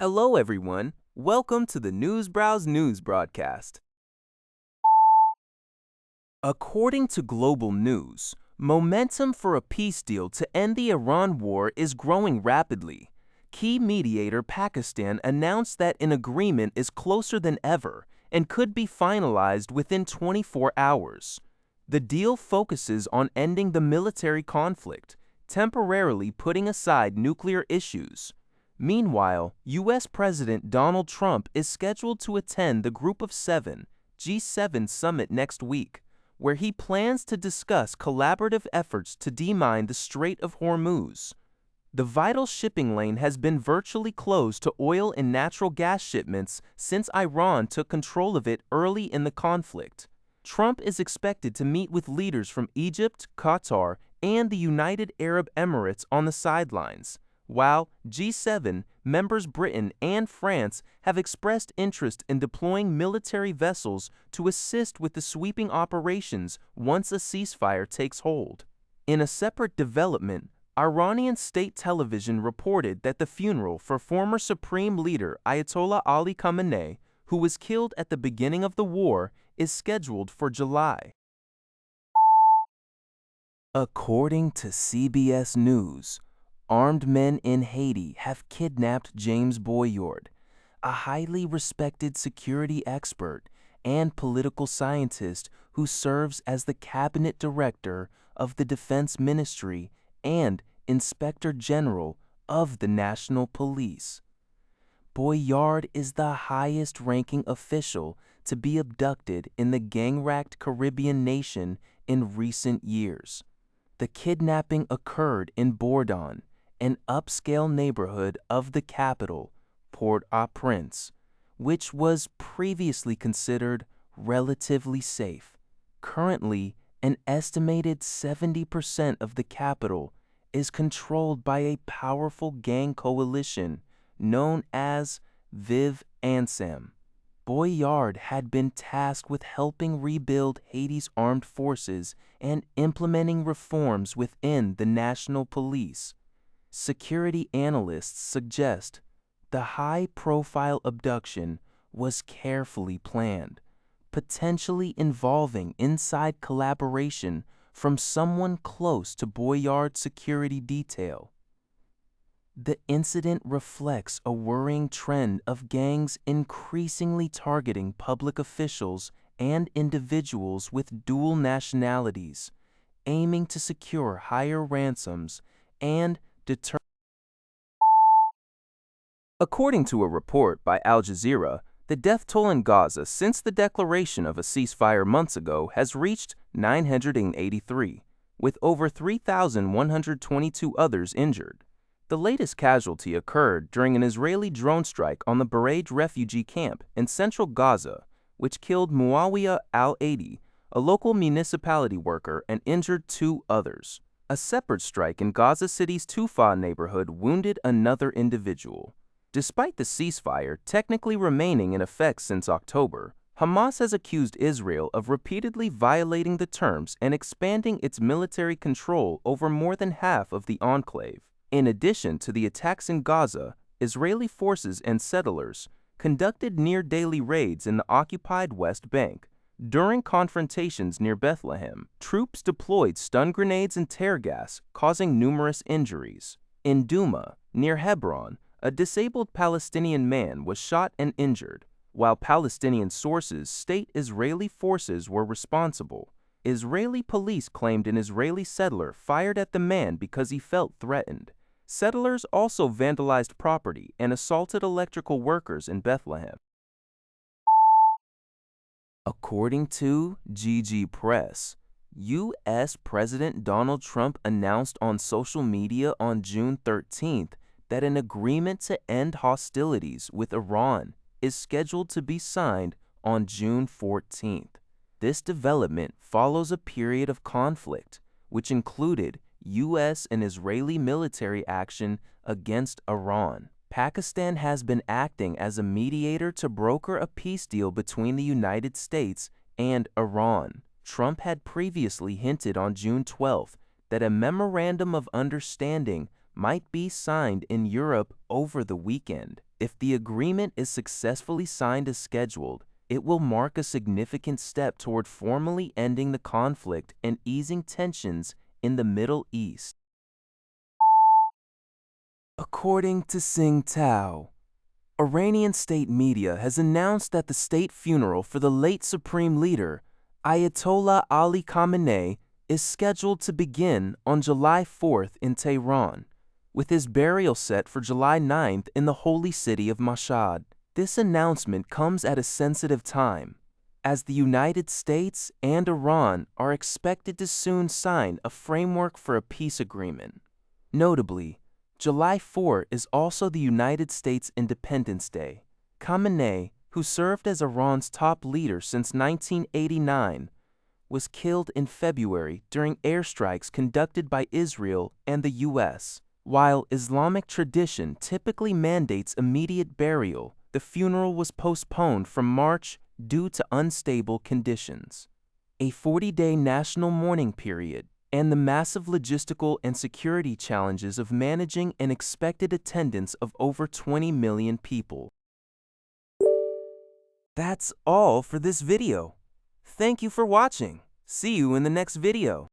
Hello, everyone. Welcome to the Newsbrowse News broadcast. According to Global News, momentum for a peace deal to end the Iran war is growing rapidly. Key mediator Pakistan announced that an agreement is closer than ever and could be finalized within 24 hours. The deal focuses on ending the military conflict, temporarily putting aside nuclear issues. Meanwhile, U.S. President Donald Trump is scheduled to attend the Group of Seven G7 summit next week, where he plans to discuss collaborative efforts to demine the Strait of Hormuz. The vital shipping lane has been virtually closed to oil and natural gas shipments since Iran took control of it early in the conflict. Trump is expected to meet with leaders from Egypt, Qatar, and the United Arab Emirates on the sidelines, while G7 members Britain and France have expressed interest in deploying military vessels to assist with the sweeping operations once a ceasefire takes hold. In a separate development, Iranian state television reported that the funeral for former Supreme Leader Ayatollah Ali Khamenei, who was killed at the beginning of the war, is scheduled for July. According to CBS News, armed men in Haiti have kidnapped James Boyard, a highly respected security expert and political scientist who serves as the cabinet director of the Defense Ministry and Inspector General of the National Police. Boyard is the highest-ranking official to be abducted in the gang-wracked Caribbean nation in recent years. The kidnapping occurred in Boyard, an upscale neighborhood of the capital, Port-au-Prince, which was previously considered relatively safe. Currently, an estimated 70% of the capital is controlled by a powerful gang coalition known as Viv Ansam. Boyard had been tasked with helping rebuild Haiti's armed forces and implementing reforms within the national police. Security analysts suggest the high-profile abduction was carefully planned, potentially involving inside collaboration from someone close to Boyard's security detail. The incident reflects a worrying trend of gangs increasingly targeting public officials and individuals with dual nationalities, aiming to secure higher ransoms and deter. According to a report by Al Jazeera, the death toll in Gaza since the declaration of a ceasefire months ago has reached 983, with over 3,122 others injured. The latest casualty occurred during an Israeli drone strike on the Boyard refugee camp in central Gaza, which killed Muawiyah al-Adi, a local municipality worker, and injured 2 others. A separate strike in Gaza City's Tufa neighborhood wounded another individual. Despite the ceasefire technically remaining in effect since October, Hamas has accused Israel of repeatedly violating the terms and expanding its military control over more than half of the enclave. In addition to the attacks in Gaza, Israeli forces and settlers conducted near-daily raids in the occupied West Bank. During confrontations near Bethlehem, troops deployed stun grenades and tear gas, causing numerous injuries. In Duma, near Hebron, a disabled Palestinian man was shot and injured. While Palestinian sources state Israeli forces were responsible, Israeli police claimed an Israeli settler fired at the man because he felt threatened. Settlers also vandalized property and assaulted electrical workers in Bethlehem. According to GG Press, U.S. President Donald Trump announced on social media on June 13th that an agreement to end hostilities with Iran is scheduled to be signed on June 14th. This development follows a period of conflict, which included U.S. and Israeli military action against Iran. Pakistan has been acting as a mediator to broker a peace deal between the United States and Iran. Trump had previously hinted on June 12th that a memorandum of understanding might be signed in Europe over the weekend. If the agreement is successfully signed as scheduled, it will mark a significant step toward formally ending the conflict and easing tensions in the Middle East. According to Sing Tao, Iranian state media has announced that the state funeral for the late supreme leader, Ayatollah Ali Khamenei, is scheduled to begin on July 4th in Tehran, with his burial set for July 9th in the holy city of Mashhad. This announcement comes at a sensitive time, as the United States and Iran are expected to soon sign a framework for a peace agreement. Notably, July 4 is also the United States Independence Day. Khamenei, who served as Iran's top leader since 1989, was killed in February during airstrikes conducted by Israel and the U.S. While Islamic tradition typically mandates immediate burial, the funeral was postponed from March due to unstable conditions. A 40-day national mourning period and the massive logistical and security challenges of managing an expected attendance of over 20 million people. That's all for this video. Thank you for watching. See you in the next video.